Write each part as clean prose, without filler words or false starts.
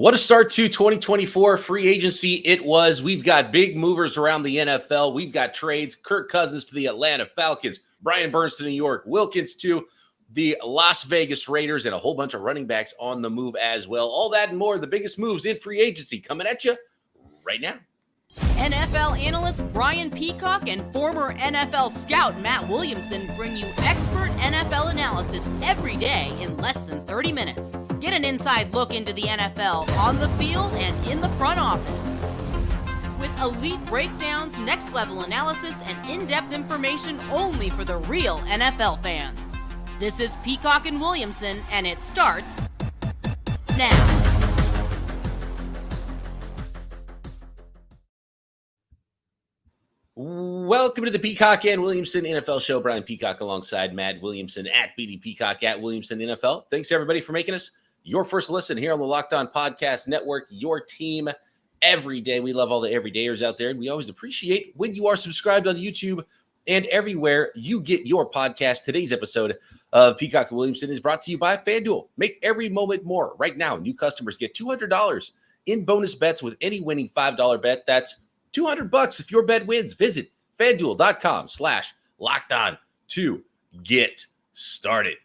What a start to 2024 free agency it was. We've got big movers around the NFL. We've got trades. Kirk Cousins to the Atlanta Falcons, Brian Burns to New York, Wilkins to the Las Vegas Raiders, and a whole bunch of running backs on the move as well. All that and more, the biggest moves in free agency coming at you right now. NFL analyst Brian Peacock and former NFL scout Matt Williamson bring you expert NFL analysis every day in less than 30 minutes. Get an inside look into the NFL on the field and in the front office. With elite breakdowns, next-level analysis, and in-depth information only for the real NFL fans. This is Peacock and Williamson, and it starts now. Welcome to the Peacock and Williamson NFL Show. Brian Peacock alongside Matt Williamson at BD Peacock at Williamson NFL. Thanks, everybody, for making us your first listen here on the Locked On Podcast Network, your team every day. We love all the everydayers out there, and we always appreciate when you are subscribed on YouTube and everywhere you get your podcast. Today's episode of Peacock and Williamson is brought to you by FanDuel. Make every moment more. Right now, new customers get $200 in bonus bets with any winning $5 bet. That's $200 if your bet wins. Visit FanDuel.com/lockedon to get started.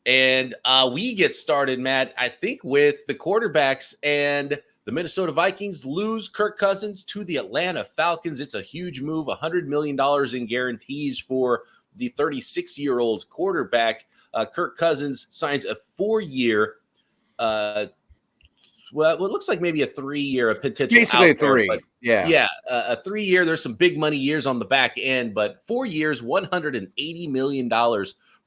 And we get started, Matt, I think with the quarterbacks, and the Minnesota Vikings lose Kirk Cousins to the Atlanta Falcons. It's a huge move, $100 million in guarantees for the 36-year-old quarterback. Kirk Cousins signs a 4-year, it looks like maybe a 3-year, a potential. Basically a 3. Yeah, a 3-year. There's some big money years on the back end, but 4 years, $180 million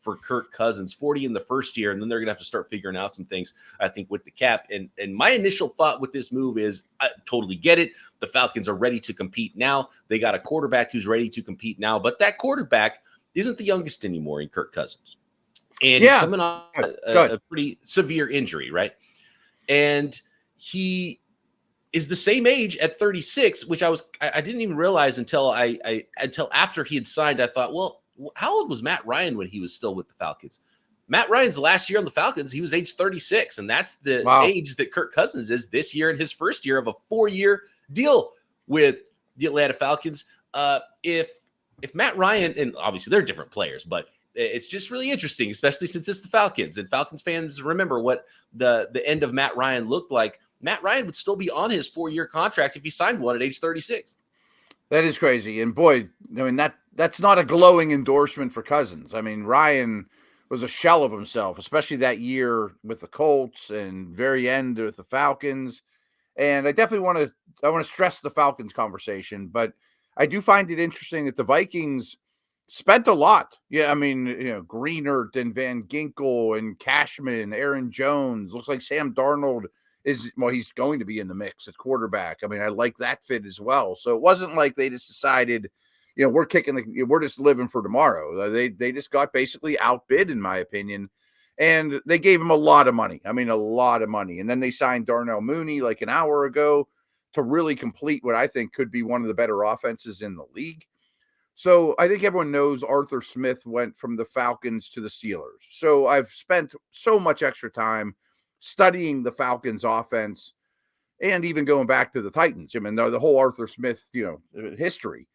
for Kirk Cousins, 40 in the first year, and then they're going to have to start figuring out some things, I think, with the cap. And my initial thought with this move is I totally get it. The Falcons are ready to compete now. They got a quarterback who's ready to compete now, but that quarterback isn't the youngest anymore in Kirk Cousins. And he's coming on a pretty severe injury, right? And he is the same age at 36, which I didn't even realize until after he had signed. I thought, well, how old was Matt Ryan when he was still with the Falcons? Matt Ryan's last year on the Falcons, he was age 36, and that's the age that Kirk Cousins is this year in his first year of a 4-year deal with the Atlanta Falcons. If Matt Ryan, and obviously they're different players, but it's just really interesting, especially since it's the Falcons, and Falcons fans remember what the end of Matt Ryan looked like. Matt Ryan would still be on his 4-year contract if he signed one at age 36. That is crazy. And boy, I mean, that's not a glowing endorsement for Cousins. I mean, Ryan was a shell of himself, especially that year with the Colts and very end with the Falcons. And I definitely want to stress the Falcons conversation, but I do find it interesting that the Vikings spent a lot. Yeah, I mean, Greenert and Van Ginkel and Cashman, Aaron Jones. Looks like Sam Darnold he's going to be in the mix at quarterback. I mean, I like that fit as well. So it wasn't like they just decided, we're just living for tomorrow. They just got basically outbid, in my opinion. And they gave him a lot of money. I mean, a lot of money. And then they signed Darnell Mooney like an hour ago to really complete what I think could be one of the better offenses in the league. So I think everyone knows Arthur Smith went from the Falcons to the Steelers. So I've spent so much extra time studying the Falcons offense and even going back to the Titans. I mean, the whole Arthur Smith, history.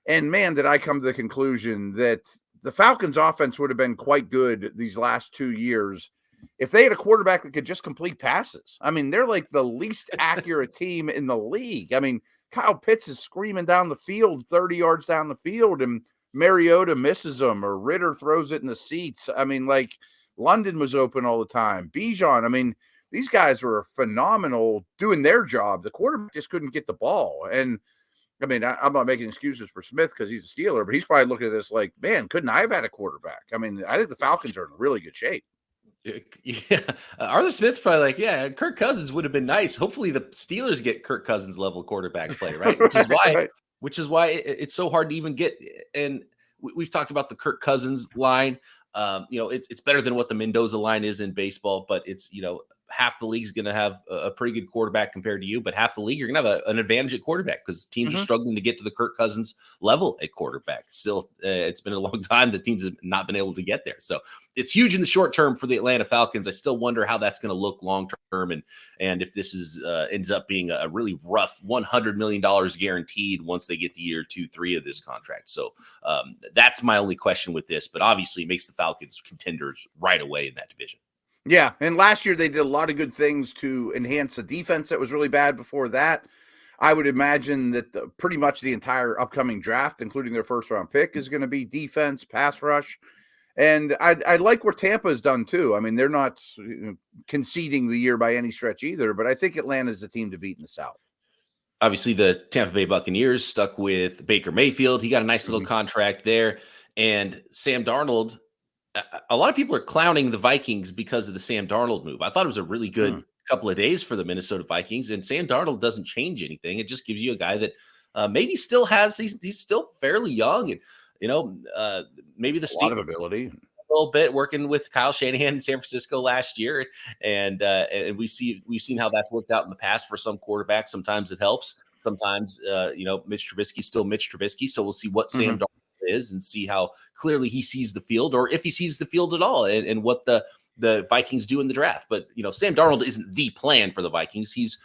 And man, did I come to the conclusion that the Falcons offense would have been quite good these last 2 years if they had a quarterback that could just complete passes. I mean, they're like the least accurate team in the league. I mean, Kyle Pitts is screaming down the field, 30 yards down the field, and Mariota misses them, or Ritter throws it in the seats. I mean, like, London was open all the time. Bijan, I mean, these guys were phenomenal doing their job. The quarterback just couldn't get the ball. And, I mean, I'm not making excuses for Smith because he's a Steeler, but he's probably looking at this like, man, couldn't I have had a quarterback? I mean, I think the Falcons are in really good shape. Yeah, Arthur Smith's probably like, yeah, Kirk Cousins would have been nice. Hopefully the Steelers get Kirk Cousins level quarterback play, right? Which is why it's so hard to even get. And we've talked about the Kirk Cousins line. It's better than what the Mendoza line is in baseball, but it's, half the league's going to have a pretty good quarterback compared to you, but half the league, you're going to have an advantage at quarterback because teams are struggling to get to the Kirk Cousins level at quarterback. Still, it's been a long time that teams have not been able to get there. So it's huge in the short term for the Atlanta Falcons. I still wonder how that's going to look long term, and if this is ends up being a really rough $100 million guaranteed once they get to year 2, 3 of this contract. So that's my only question with this, but obviously it makes the Falcons contenders right away in that division. Yeah, and last year they did a lot of good things to enhance the defense that was really bad before that. I would imagine that pretty much the entire upcoming draft, including their first-round pick, is going to be defense, pass rush. And I like what Tampa has done, too. I mean, they're not conceding the year by any stretch either, but I think Atlanta's the team to beat in the South. Obviously, the Tampa Bay Buccaneers stuck with Baker Mayfield. He got a nice little contract there. And Sam Darnold, a lot of people are clowning the Vikings because of the Sam Darnold move. I thought it was a really good couple of days for the Minnesota Vikings, and Sam Darnold doesn't change anything. It just gives you a guy that maybe still has, he's still fairly young, and maybe the a lot of ability. A little bit working with Kyle Shanahan in San Francisco last year, and we've seen how that's worked out in the past for some quarterbacks. Sometimes it helps. Sometimes Mitch Trubisky's still Mitch Trubisky, so we'll see what Sam Darnold is and see how clearly he sees the field, or if he sees the field at all, and what the Vikings do in the draft. But Sam Darnold isn't the plan for the Vikings. He's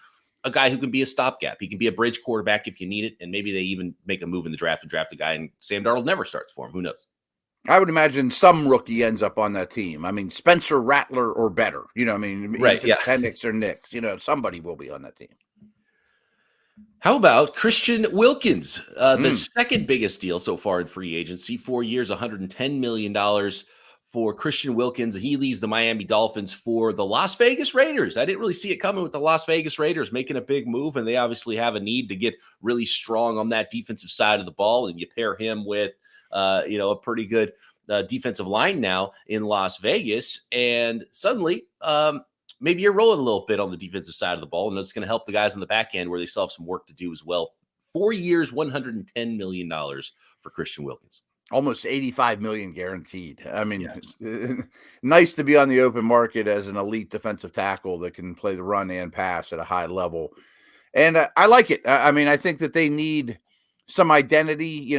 a guy who can be a stopgap. He can be a bridge quarterback if you need it, and maybe they even make a move in the draft and draft a guy, and Sam Darnold never starts for him. Who knows? I would imagine some rookie ends up on that team. I mean, Spencer Rattler or better. Right? Yeah, Penix or Nix. Somebody will be on that team. How about Christian Wilkins, the second biggest deal so far in free agency? 4 years, $110 million for Christian Wilkins. He leaves the Miami Dolphins for the Las Vegas Raiders. I didn't really see it coming with the Las Vegas Raiders making a big move, and they obviously have a need to get really strong on that defensive side of the ball, and you pair him with a pretty good defensive line now in Las Vegas, and suddenly maybe you're rolling a little bit on the defensive side of the ball, and it's going to help the guys on the back end where they still have some work to do as well. 4 years, $110 million for Christian Wilkins. Almost $85 million guaranteed. I mean, yes. Nice to be on the open market as an elite defensive tackle that can play the run and pass at a high level. And I like it. I mean, I think that they need some identity,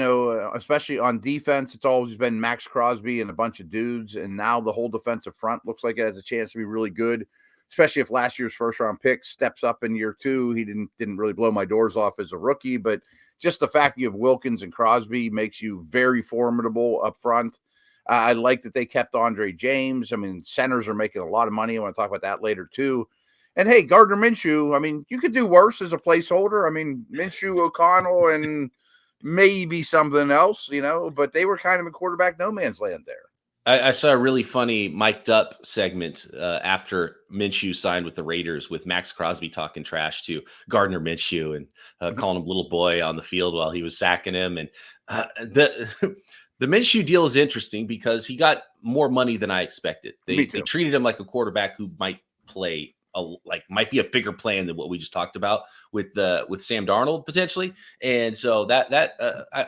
especially on defense. It's always been Max Crosby and a bunch of dudes, and now the whole defensive front looks like it has a chance to be really good, especially if last year's first-round pick steps up in year 2. He didn't really blow my doors off as a rookie, but just the fact you have Wilkins and Crosby makes you very formidable up front. I like that they kept Andre James. I mean, centers are making a lot of money. I want to talk about that later, too. And, hey, Gardner Minshew, I mean, you could do worse as a placeholder. I mean, Minshew, O'Connell, and maybe something else, but they were kind of in quarterback no man's land there. I saw a really funny mic'd up segment after Minshew signed with the Raiders with Max Crosby talking trash to Gardner Minshew and calling him little boy on the field while he was sacking him. And the Minshew deal is interesting because he got more money than I expected. They treated him like a quarterback who might play might be a bigger plan than what we just talked about with Sam Darnold potentially. And so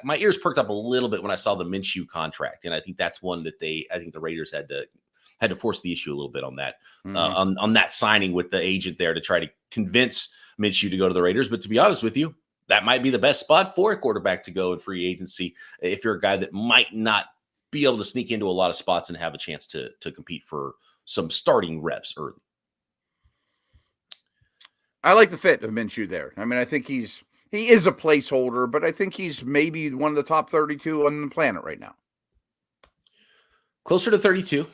my ears perked up a little bit when I saw the Minshew contract. And I think that's one that the Raiders had to force the issue a little bit on that, on that signing with the agent there to try to convince Minshew to go to the Raiders. But to be honest with you, that might be the best spot for a quarterback to go in free agency if you're a guy that might not be able to sneak into a lot of spots and have a chance to compete for some starting reps early. I like the fit of Minshew there. I mean, I think he is a placeholder, but I think he's maybe one of the top 32 on the planet right now. Closer to 32.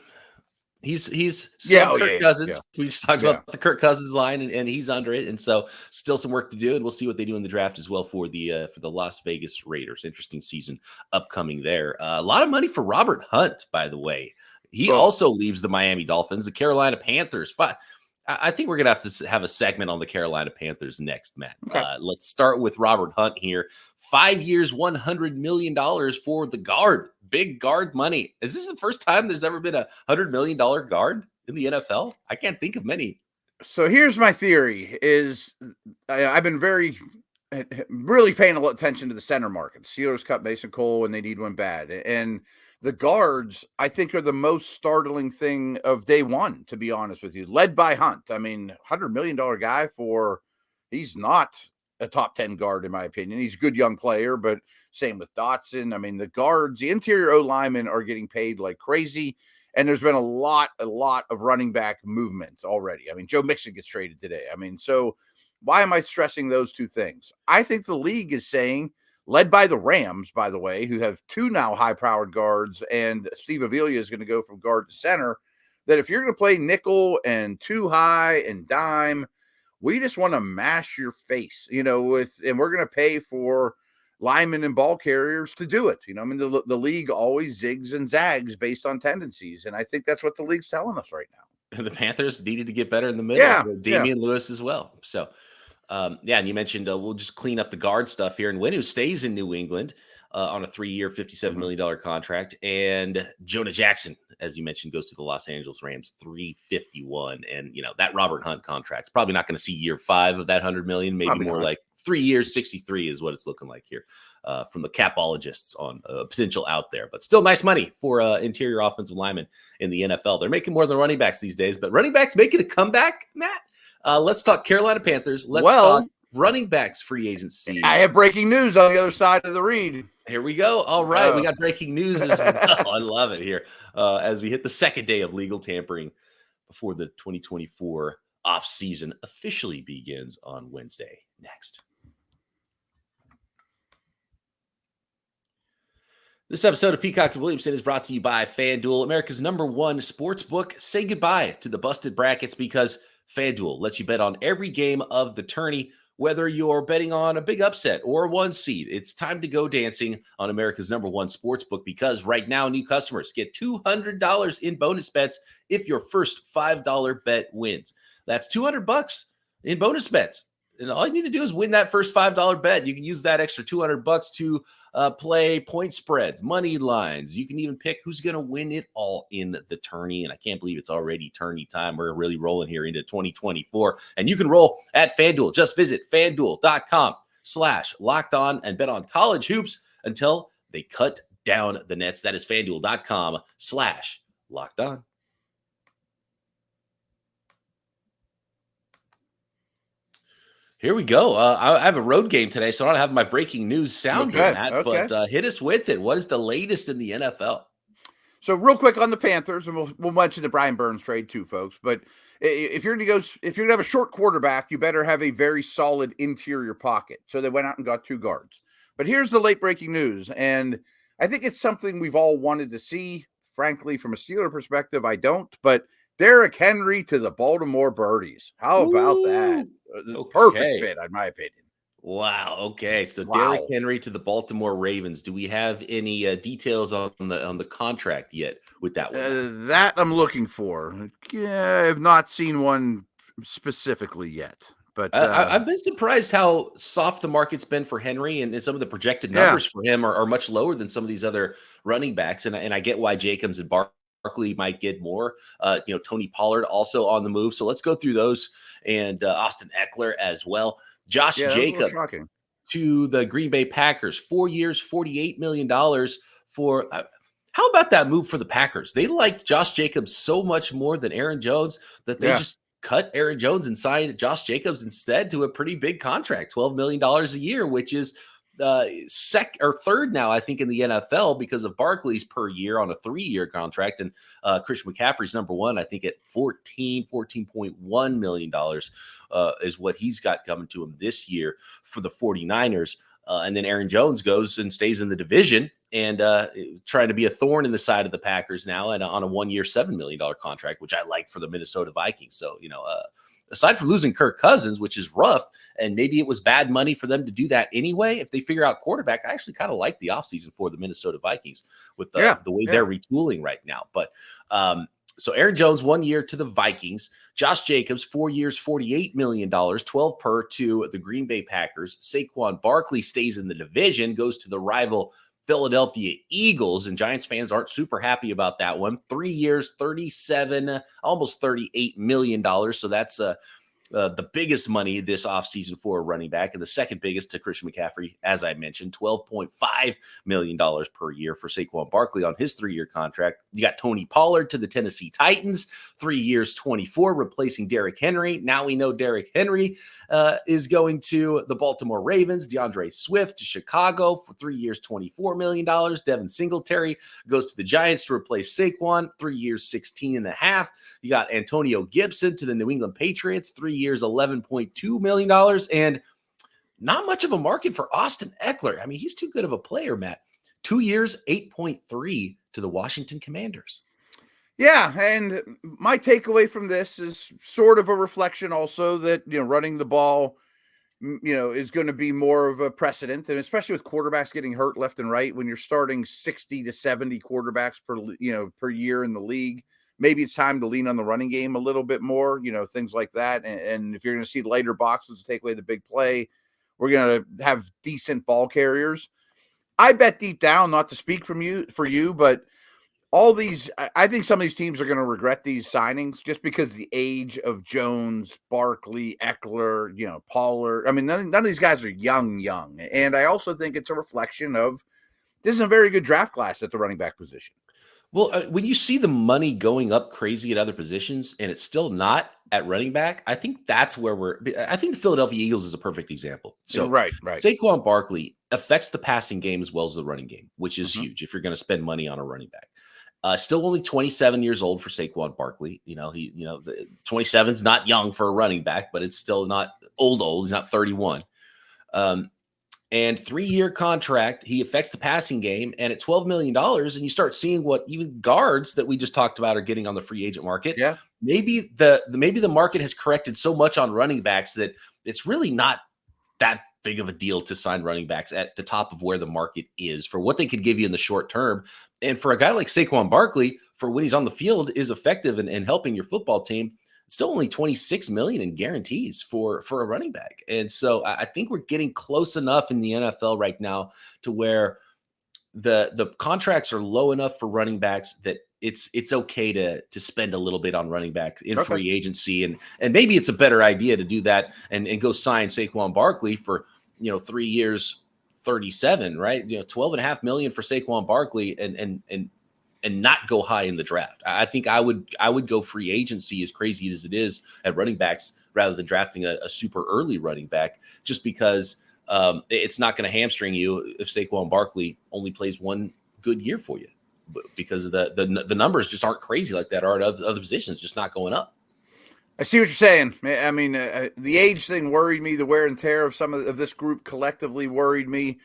He's Kirk Cousins. Yeah. We just talked about the Kirk Cousins line, and he's under it, and so still some work to do, and we'll see what they do in the draft as well for the Las Vegas Raiders. Interesting season upcoming there. A lot of money for Robert Hunt, by the way. He also leaves the Miami Dolphins. The Carolina Panthers. I think we're going to have a segment on the Carolina Panthers next, Matt. Okay. Let's start with Robert Hunt here. 5 years, $100 million for the guard. Big guard money. Is this the first time there's ever been a $100 million guard in the NFL? I can't think of many. So here's my theory is I've been very really paying a lot of attention to the center market. Steelers cut Mason Cole and they need one bad. And the guards, I think, are the most startling thing of day one, to be honest with you, led by Hunt. I mean, $100 million guy he's not a top 10 guard, in my opinion. He's a good young player, but same with Dotson. I mean, the guards, the interior O linemen are getting paid like crazy. And there's been a lot of running back movement already. I mean, Joe Mixon gets traded today. I mean, so why am I stressing those two things? I think the league is saying, led by the Rams, by the way, who have two now high-powered guards, and Steve Avila is going to go from guard to center, that if you're going to play nickel and two high and dime, we just want to mash your face, and we're going to pay for linemen and ball carriers to do it. I mean, the league always zigs and zags based on tendencies, and I think that's what the league's telling us right now. The Panthers needed to get better in the middle. Yeah, Damian Lewis as well. So, and you mentioned we'll just clean up the guard stuff here. And Winu stays in New England on a 3-year, $57 million contract. And Jonah Jackson, as you mentioned, goes to the Los Angeles Rams, $351. And, that Robert Hunt contract's probably not going to see year 5 of that $100 million, maybe probably more not. Like 3 years, 63 is what it's looking like here from the capologists on potential out there. But still nice money for interior offensive linemen in the NFL. They're making more than running backs these days, but running backs making a comeback, Matt? Let's talk Carolina Panthers. Let's talk running backs free agency. I have breaking news on the other side of the read. Here we go. All right. We got breaking news as well. I love it here as we hit the second day of legal tampering before the 2024 offseason officially begins on Wednesday. Next. This episode of Peacock Williamson is brought to you by FanDuel, America's #1 sports book. Say goodbye to the busted brackets because FanDuel lets you bet on every game of the tourney, whether you're betting on a big upset or a 1 seed. It's time to go dancing on America's #1 sports book because right now new customers get $200 in bonus bets if your first $5 bet wins. That's $200 in bonus bets. And all you need to do is win that first $5 bet. You can use that extra $200 to play point spreads, money lines. You can even pick who's going to win it all in the tourney. And I can't believe it's already tourney time. We're really rolling here into 2024. And you can roll at FanDuel. Just visit FanDuel.com/lockedon and bet on college hoops until they cut down the nets. That is FanDuel.com/lockedon. Here we go. I have a road game today, so I don't have my breaking news sound here, Matt, but hit us with it. What is the latest in the NFL? So real quick on the Panthers, and we'll mention the Brian Burns trade too, folks. But if you're going to have a short quarterback, you better have a very solid interior pocket. So they went out and got 2 guards. But here's the late breaking news, and I think it's something we've all wanted to see. Frankly, from a Steeler perspective, I don't. But Derrick Henry to the Baltimore Birdies. How about that? Okay. Perfect fit, in my opinion. Wow. Okay. So Derrick Henry to the Baltimore Ravens. Do we have any details on the contract yet with that one? That I'm looking for. Yeah, I have not seen one specifically yet. But I've been surprised how soft the market's been for Henry, and some of the projected numbers for him are much lower than some of these other running backs. And I get why Jacobs and Barkley might get more. Tony Pollard also on the move. So let's go through those, and Austin Eckler as well. Josh Jacobs to the Green Bay Packers, 4 years, $48 million for. How about that move for the Packers? They liked Josh Jacobs so much more than Aaron Jones that they just cut Aaron Jones and signed Josh Jacobs instead to a pretty big contract, $12 million a year, which is third now, I think, in the NFL because of Barkley's per year on a 3-year contract. And Christian McCaffrey's #1, I think, at $14.1 million is what he's got coming to him this year for the 49ers. And then Aaron Jones goes and stays in the division and trying to be a thorn in the side of the Packers now and on a 1-year, $7 million contract, which I like for the Minnesota Vikings. So, aside from losing Kirk Cousins, which is rough, and maybe it was bad money for them to do that anyway, if they figure out quarterback, I actually kind of like the offseason for the Minnesota Vikings with the way they're retooling right now. But so Aaron Jones, 1 year to the Vikings. Josh Jacobs, 4 years, $48 million, 12 per to the Green Bay Packers. Saquon Barkley stays in the division, goes to the rival Philadelphia Eagles, and Giants fans aren't super happy about that one. 3 years, $37, almost $38 million. So that's the biggest money this offseason for a running back, and the second biggest to Christian McCaffrey, as I mentioned, $12.5 million per year for Saquon Barkley on his 3-year contract. You got Tony Pollard to the Tennessee Titans, 3 years, 24, replacing Derrick Henry. Now we know Derrick Henry is going to the Baltimore Ravens. DeAndre Swift to Chicago for 3 years, $24 million. Devin Singletary goes to the Giants to replace Saquon, 3 years, 16 and a half. You got Antonio Gibson to the New England Patriots, 3 years, $11.2 million. And not much of a market for Austin Eckler. I mean, he's too good of a player, Matt. 2 years, 8.3 to the Washington Commanders. Yeah, and my takeaway from this is sort of a reflection also that, running the ball, is going to be more of a precedent, and especially with quarterbacks getting hurt left and right, when you're starting 60 to 70 quarterbacks per year in the league, maybe it's time to lean on the running game a little bit more, things like that. And if you're going to see lighter boxes to take away the big play, we're going to have decent ball carriers. I bet deep down, not to speak for you, but I think some of these teams are going to regret these signings just because the age of Jones, Barkley, Eckler, Pollard. I mean, none of these guys are young. And I also think it's a reflection of this is a very good draft class at the running back position. Well, when you see the money going up crazy at other positions and it's still not at running back, I think that's where I think the Philadelphia Eagles is a perfect example. So right. Saquon Barkley affects the passing game as well as the running game, which is huge if you're going to spend money on a running back. Still only 27 years old for Saquon Barkley. 27 is not young for a running back, but it's still not old. He's not 31. And 3-year contract, he affects the passing game. And at $12 million, and you start seeing what even guards that we just talked about are getting on the free agent market. Yeah. Maybe the market has corrected so much on running backs that it's really not that big of a deal to sign running backs at the top of where the market is for what they could give you in the short term. And for a guy like Saquon Barkley, for when he's on the field, is effective in helping your football team. Still only $26 million in guarantees for a running back. And so I think we're getting close enough in the NFL right now to where the contracts are low enough for running backs that it's okay to spend a little bit on running back in free agency. And maybe it's a better idea to do that and go sign Saquon Barkley for, 3 years, 37, right? $12.5 million for Saquon Barkley and not go high in the draft. I think I would go free agency, as crazy as it is, at running backs rather than drafting a super early running back, just because it's not going to hamstring you if Saquon Barkley only plays one good year for you, because of the numbers just aren't crazy like that, or at other positions just not going up. I see what you're saying. I mean, the age thing worried me. The wear and tear of some of this group collectively worried me.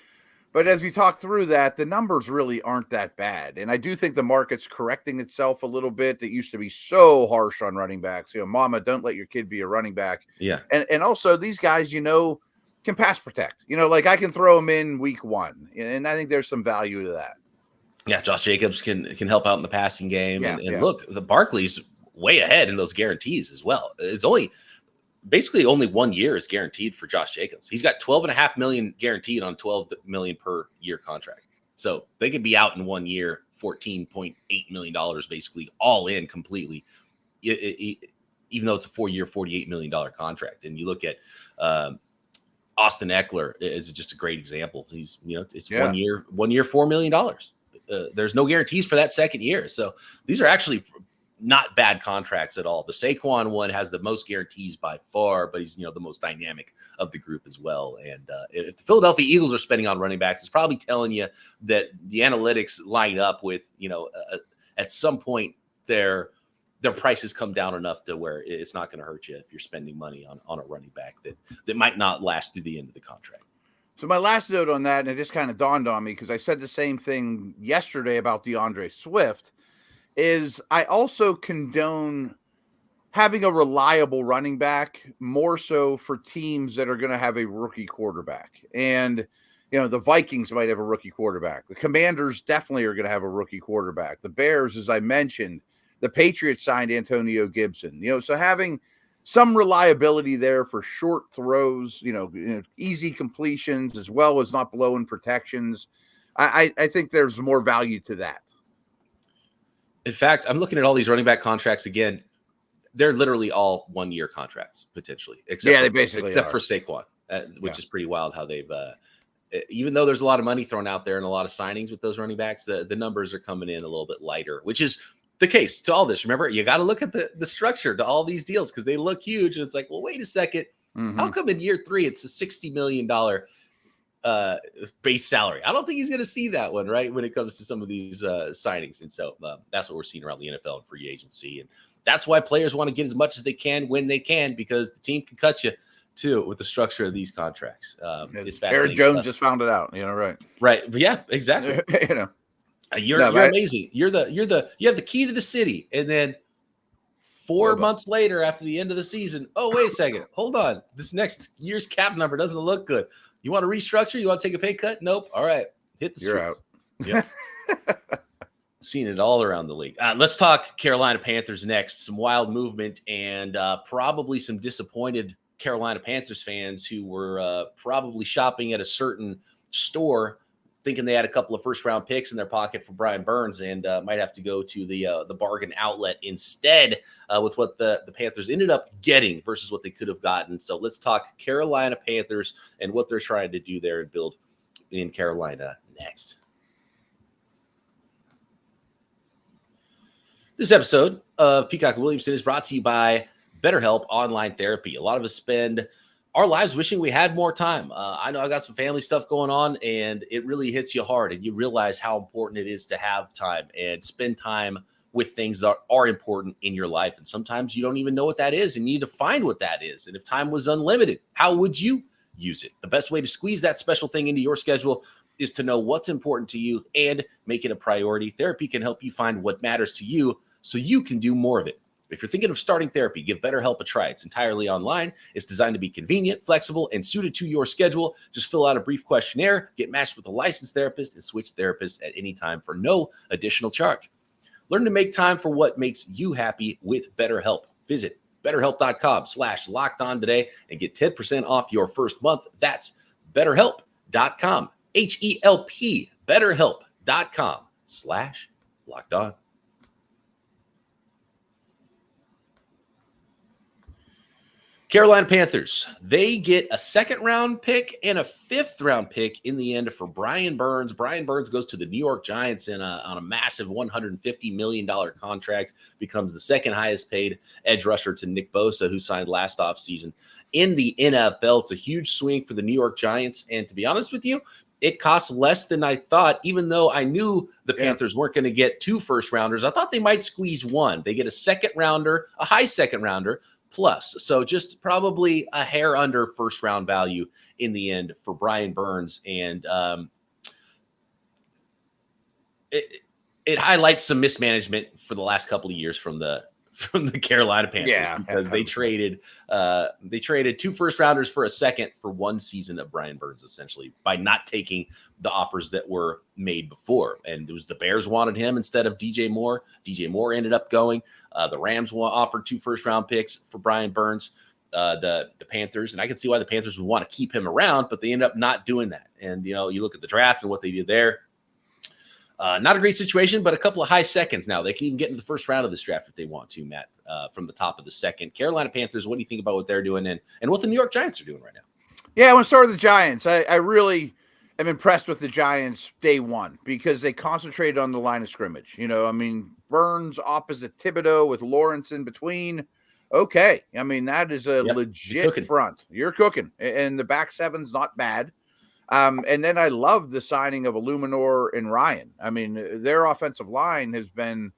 But as we talk through that, the numbers really aren't that bad. And I do think the market's correcting itself a little bit. It used to be so harsh on running backs. Mama, don't let your kid be a running back. Yeah. And also these guys, can pass protect. Like I can throw them in week 1. And I think there's some value to that. Yeah, Josh Jacobs can help out in the passing game. Yeah, and look, the Barkley's way ahead in those guarantees as well. It's basically only 1 year is guaranteed for Josh Jacobs. He's got $12.5 million guaranteed on $12 million per year contract. So they could be out in 1 year, $14.8 million, basically all in completely, even though it's a 4-year, $48 million contract. And you look at Austin Eckler is just a great example. He's, it's 1 year, $4 million. There's no guarantees for that second year. So these are actually not bad contracts at all. The Saquon one has the most guarantees by far, but he's, the most dynamic of the group as well. And if the Philadelphia Eagles are spending on running backs, it's probably telling you that the analytics line up with, at some point their prices come down enough to where it's not going to hurt you if you're spending money on a running back that might not last through the end of the contract. So my last note on that, and it just kind of dawned on me because I said the same thing yesterday about DeAndre Swift, is I also condone having a reliable running back more so for teams that are going to have a rookie quarterback. And, the Vikings might have a rookie quarterback. The Commanders definitely are going to have a rookie quarterback. The Bears, as I mentioned, the Patriots signed Antonio Gibson. So having some reliability there for short throws, easy completions, as well as not blowing protections. I think there's more value to that. In fact, I'm looking at all these running back contracts again. they're literally all 1-year contracts potentially, they basically except are. for Saquon, which is pretty wild how they've even though there's a lot of money thrown out there and a lot of signings with those running backs, the numbers are coming in a little bit lighter, which is the case to all this. Remember, you got to look at the structure to all these deals because they look huge. And it's like, well, wait a second. How come in year 3 it's a $60 million base salary? I don't think he's going to see that one, right, when it comes to some of these signings. And so that's what we're seeing around the NFL and free agency. And that's why players want to get as much as they can when they can, because the team can cut you too with the structure of these contracts. It's fascinating. Aaron Jones just found it out, right? Right. But yeah, exactly. You're amazing. You have the key to the city. And then 4 months later, after the end of the season, oh, wait a second. Hold on. This next year's cap number doesn't look good. You want to restructure? You want to take a pay cut? Nope. All right. Hit the streets. You're out. Yep. Seen it all around the league. Let's talk Carolina Panthers next. Some wild movement and probably some disappointed Carolina Panthers fans who were probably shopping at a certain store thinking they had a couple of first-round picks in their pocket for Brian Burns and might have to go to the bargain outlet instead with what the Panthers ended up getting versus what they could have gotten. So let's talk Carolina Panthers and what they're trying to do there and build in Carolina next. This episode of Peacock Williamson is brought to you by BetterHelp Online Therapy. A lot of us spend our lives wishing we had more time. I know I got some family stuff going on, and it really hits you hard, and you realize how important it is to have time and spend time with things that are important in your life. And sometimes you don't even know what that is, and you need to find what that is. And if time was unlimited, how would you use it? The best way to squeeze that special thing into your schedule is to know what's important to you and make it a priority. Therapy can help you find what matters to you so you can do more of it. If you're thinking of starting therapy, give BetterHelp a try. It's entirely online. It's designed to be convenient, flexible, and suited to your schedule. Just fill out a brief questionnaire, get matched with a licensed therapist, and switch therapists at any time for no additional charge. Learn to make time for what makes you happy with BetterHelp. Visit BetterHelp.com/lockedon today and get 10% off your first month. That's BetterHelp.com. HELP. BetterHelp.com/lockedon. Carolina Panthers, they get a 2nd-round pick and a 5th-round pick in the end for Brian Burns. Brian Burns goes to the New York Giants on a massive $150 million contract, becomes the 2nd highest paid edge rusher to Nick Bosa, who signed last offseason in the NFL. It's a huge swing for the New York Giants, and to be honest with you, it costs less than I thought, even though I knew the Panthers weren't going to get 2 first-rounders. I thought they might squeeze 1. They get a 2nd-rounder, a high 2nd-rounder, plus. So just probably a hair under first-round value in the end for Brian Burns. And it highlights some mismanagement for the last couple of years from the Carolina Panthers because they traded 2 first-rounders for a 2nd for 1 season of Brian Burns, essentially, by not taking the offers that were made before. And it was the Bears wanted him instead of DJ Moore. DJ Moore ended up going. The Rams offered 2 first-round picks for Brian Burns. The Panthers, and I can see why the Panthers would want to keep him around, but they end up not doing that. And you look at the draft and what they did there. Not a great situation, but a couple of high seconds now. They can even get into the first round of this draft if they want to, Matt, from the top of the 2nd. Carolina Panthers, what do you think about what they're doing and what the New York Giants are doing right now? Yeah, I want to start with the Giants. I really am impressed with the Giants day one because they concentrated on the line of scrimmage. Burns opposite Thibodeau with Lawrence in between. Okay. That is a legit front. You're cooking. And the back 7's not bad. And then I love the signing of Illuminor and Ryan. Their offensive line has been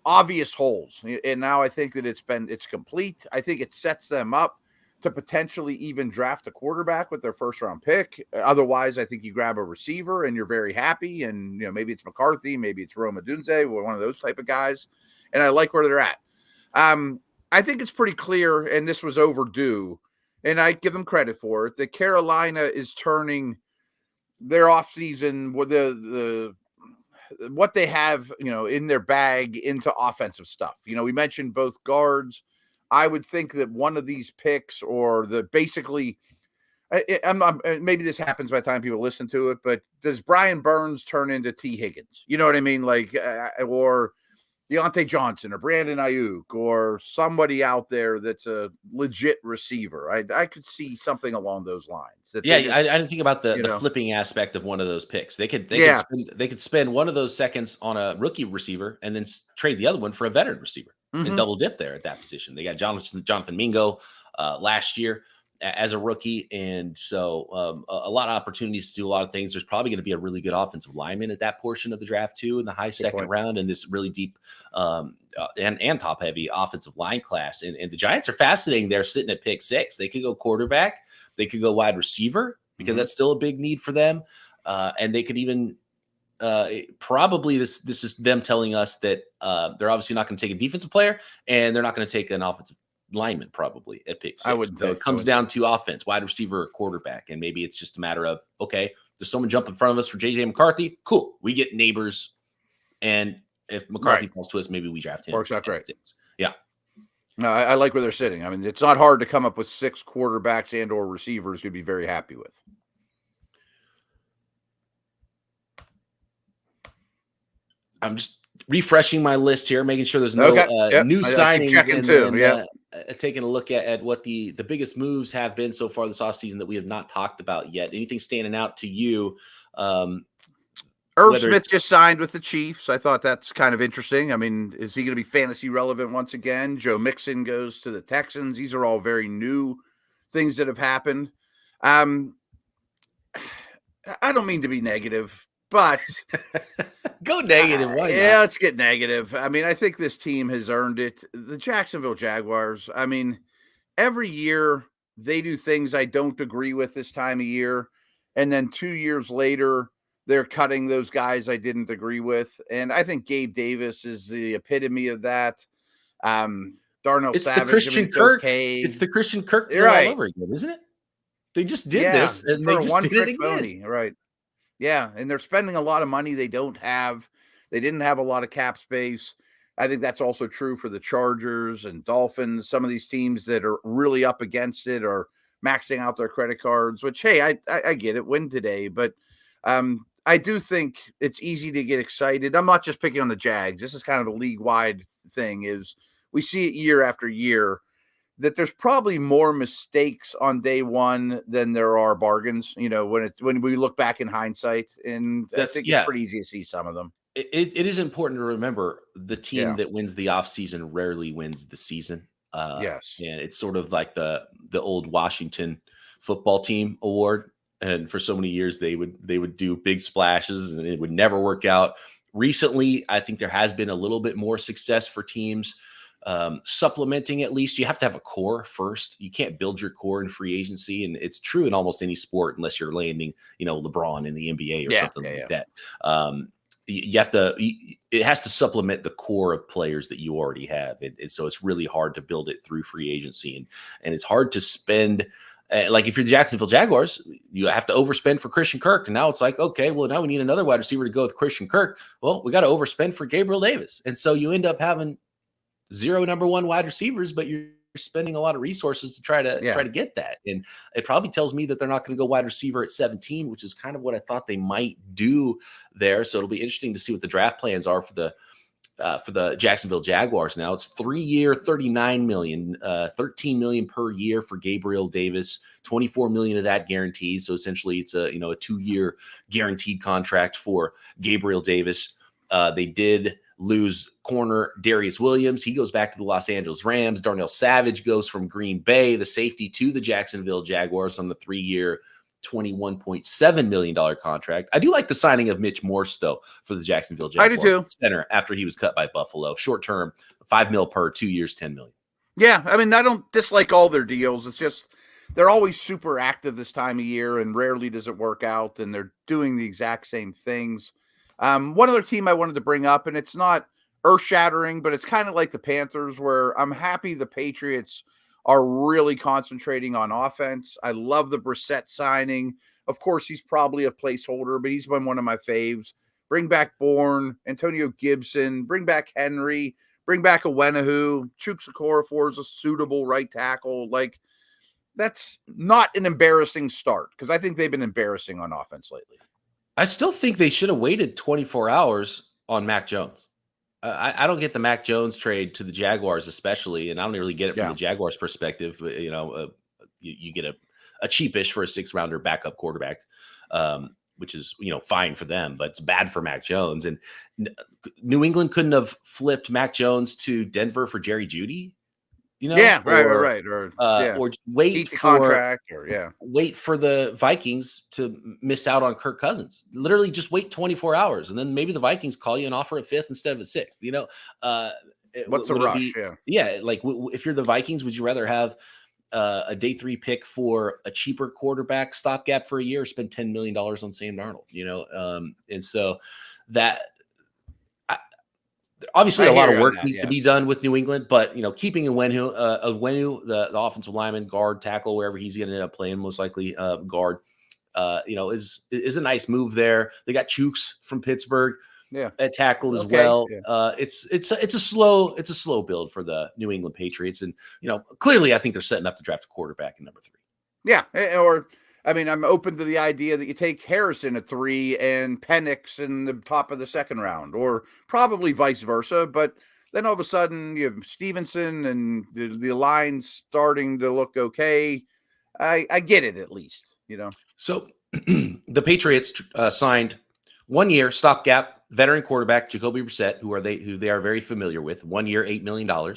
obvious holes. And now I think that it's complete. I think it sets them up to potentially even draft a quarterback with their 1st-round pick. Otherwise, I think you grab a receiver and you're very happy. And, maybe it's McCarthy, maybe it's Rome Odunze, or one of those type of guys. And I like where they're at. I think it's pretty clear, and this was overdue, and I give them credit for it, that Carolina is turning their offseason with what they have, in their bag into offensive stuff. We mentioned both guards. I would think that one of these picks or maybe this happens by the time people listen to it, but does Brian Burns turn into T. Higgins? You know what I mean? Or Deontay Johnson or Brandon Ayuk or somebody out there that's a legit receiver. I could see something along those lines. Yeah, I didn't think about the know. flipping aspect of one of those picks. They could spend one of those seconds on a rookie receiver and then trade the other one for a veteran receiver and double dip there at that position. They got Jonathan Mingo last year as a rookie, and so a lot of opportunities to do a lot of things. There's probably going to be a really good offensive lineman at that portion of the draft too, in the high second round, and this really deep and top heavy offensive line class. And the Giants are fascinating. They're sitting at pick 6. They could go quarterback. They could go wide receiver because that's still a big need for them. And they could even probably this is them telling us that they're obviously not going to take a defensive player and they're not going to take an offensive lineman probably at pick 6. I would. So it comes down to offense, wide receiver or quarterback. And maybe it's just a matter of, okay, does someone jump in front of us for JJ McCarthy? Cool. We get neighbors. And if McCarthy falls to us, maybe we draft him. Works out great. 6. Yeah. No, I like where they're sitting. I mean, it's not hard to come up with 6 quarterbacks and or receivers you'd be very happy with. I'm just refreshing my list here, making sure there's no new signings, and then taking a look at what the biggest moves have been so far this offseason that we have not talked about yet. Anything standing out to you? Irv Smith just signed with the Chiefs. I thought that's kind of interesting. I mean, is he going to be fantasy relevant once again? Joe Mixon goes to the Texans. These are all very new things that have happened. I don't mean to be negative, but go negative. Why not? Let's get negative. I mean, I think this team has earned it. The Jacksonville Jaguars, I mean, every year they do things I don't agree with this time of year. And then 2 years later, they're cutting those guys I didn't agree with. And I think Gabe Davis is the epitome of that. Darnell it's Savage. The Christian Kirk. Okay. It's the Christian Kirk all over again, isn't it? They just did this and they just did it again. Pony, right. Yeah. And they're spending a lot of money they don't have. They didn't have a lot of cap space. I think that's also true for the Chargers and Dolphins. Some of these teams that are really up against it are maxing out their credit cards, which, hey, I get it. Win today. But I do think it's easy to get excited. I'm not just picking on the Jags. This is kind of a league-wide thing. Is we see it year after year that there's probably more mistakes on day one than there are bargains. You know, when we look back in hindsight, and I think it's pretty easy to see some of them. It is important to remember the team that wins the offseason rarely wins the season. Yes, and it's sort of like the old Washington football team award. And for so many years, they would do big splashes and it would never work out. Recently, I think there has been a little bit more success for teams supplementing. At least you have to have a core first. You can't build your core in free agency. And it's true in almost any sport, unless you're landing, LeBron in the NBA or something like that. You have to, it has to supplement the core of players that you already have. So it's really hard to build it through free agency and it's hard to spend. Like if you're the Jacksonville Jaguars, you have to overspend for Christian Kirk. And now it's like, okay, well, now we need another wide receiver to go with Christian Kirk. Well, we got to overspend for Gabriel Davis. And so you end up having 0 number 1 wide receivers, but you're spending a lot of resources to try to get that. And it probably tells me that they're not going to go wide receiver at 17, which is kind of what I thought they might do there. So it'll be interesting to see what the draft plans are for the Jacksonville Jaguars. Now it's 3-year, $39 million, $13 million per year for Gabriel Davis, $24 million of that guaranteed. So essentially it's a 2-year guaranteed contract for Gabriel Davis. They did lose corner Darius Williams. He goes back to the Los Angeles Rams. Darnell Savage goes from Green Bay, the safety, to the Jacksonville Jaguars on the 3-year, $21.7 million contract. I do like the signing of Mitch Morse, though, for the Jacksonville Jaguars. I do too. Center after he was cut by Buffalo. Short term, $5 million per 2 years, $10 million. Yeah, I mean, I don't dislike all their deals. It's just they're always super active this time of year, and rarely does it work out, and they're doing the exact same things. One other team I wanted to bring up, and it's not earth-shattering, but it's kind of like the Panthers, where I'm happy the Patriots are really concentrating on offense. I love the Brissett signing. Of course, he's probably a placeholder, but he's been one of my faves. Bring back Bourne, Antonio Gibson, bring back Henry, bring back Owenahu. Chuks Okorafor is a suitable right tackle. Like, that's not an embarrassing start, because I think they've been embarrassing on offense lately. I still think they should have waited 24 hours on Mac Jones. I don't get the Mac Jones trade to the Jaguars, especially, and I don't really get it from the Jaguars' perspective. But, you get a cheapish for a 6th-rounder backup quarterback, which is fine for them, but it's bad for Mac Jones. And New England couldn't have flipped Mac Jones to Denver for Jerry Jeudy. Right. Or wait the for contract, wait for the Vikings to miss out on Kirk Cousins. Literally, just wait 24 hours, and then maybe the Vikings call you and offer a 5th instead of a 6th. What's a rush? If you're the Vikings, would you rather have a day 3 pick for a cheaper quarterback stopgap for a year, or spend $10 million on Sam Darnold? And so that. Obviously, a lot of work needs to be done with New England, but keeping Onwenu, the offensive lineman, guard, tackle, wherever he's going to end up playing, most likely guard, is a nice move there. They got Chooks from Pittsburgh, at tackle as well. Yeah. It's a slow build for the New England Patriots, and clearly, I think they're setting up to draft a quarterback in number 3. Yeah, I'm open to the idea that you take Harrison at 3 and Penix in the top of the 2nd round, or probably vice versa. But then all of a sudden you have Stevenson and the line's starting to look okay. I get it, at least, So the Patriots signed 1-year stopgap veteran quarterback Jacoby Brissett, who they are very familiar with. 1 year, $8 million.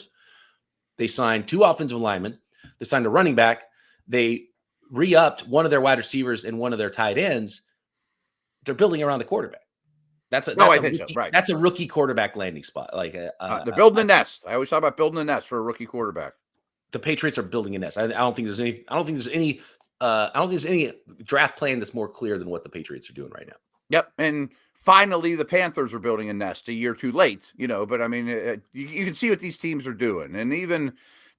They signed 2 offensive linemen. They signed a running back. They re-upped one of their wide receivers and one of their tight ends. They're building around a quarterback. That's a rookie quarterback landing spot. They're building a nest. I always talk about building a nest for a rookie quarterback. The Patriots are building a nest. I don't think there's any draft plan that's more clear than what the Patriots are doing right now. Yep. And finally, the Panthers are building a nest a year too late, but you can see what these teams are doing. And even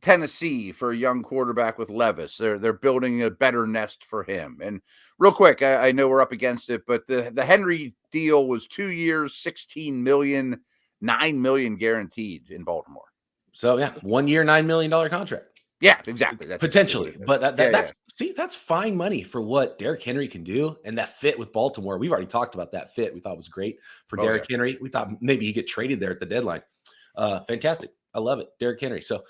Tennessee, for a young quarterback with Levis, they're building a better nest for him. And real quick, I know we're up against it, but the Henry deal was 2 years, $16 million, $9 million guaranteed in Baltimore. So 1 year, $9 million contract. Yeah, exactly. That's potentially, but that's fine money for what Derrick Henry can do, and that fit with Baltimore. We've already talked about that fit. We thought was great for Derrick Henry. We thought maybe he'd get traded there at the deadline. Fantastic. I love it, Derrick Henry. So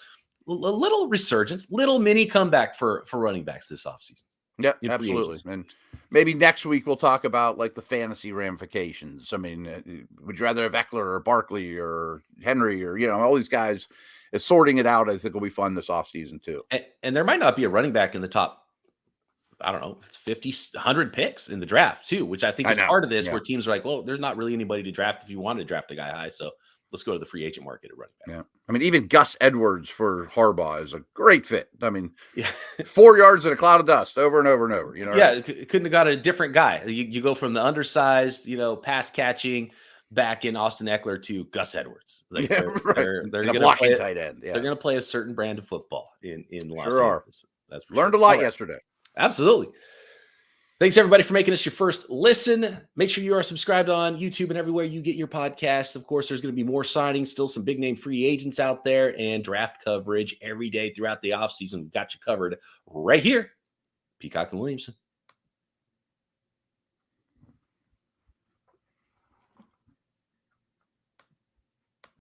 a little resurgence, little mini comeback for running backs this offseason. Yeah, absolutely. And maybe next week we'll talk about the fantasy ramifications. Would you rather have Eckler or Barkley or Henry or, all these guys? It's sorting it out. I think will be fun this offseason too. And there might not be a running back in the top, I don't know, it's 50, 100 picks in the draft too, which I think is part of this, where teams are like, well, there's not really anybody to draft if you want to draft a guy high. So let's go to the free agent market at running back. Yeah. Even Gus Edwards for Harbaugh is a great fit. 4 yards in a cloud of dust over and over and over. Couldn't have got a different guy. You go from the undersized, pass catching back in Austin Eckler to Gus Edwards. They're going to play tight end. Yeah. They're going to play a certain brand of football in Los Angeles. That's learned a lot yesterday. Absolutely. Thanks, everybody, for making us your first listen. Make sure you are subscribed on YouTube and everywhere you get your podcasts. Of course, there's going to be more signings, still some big-name free agents out there, and draft coverage every day throughout the offseason. We've got you covered right here. Peacock and Williamson.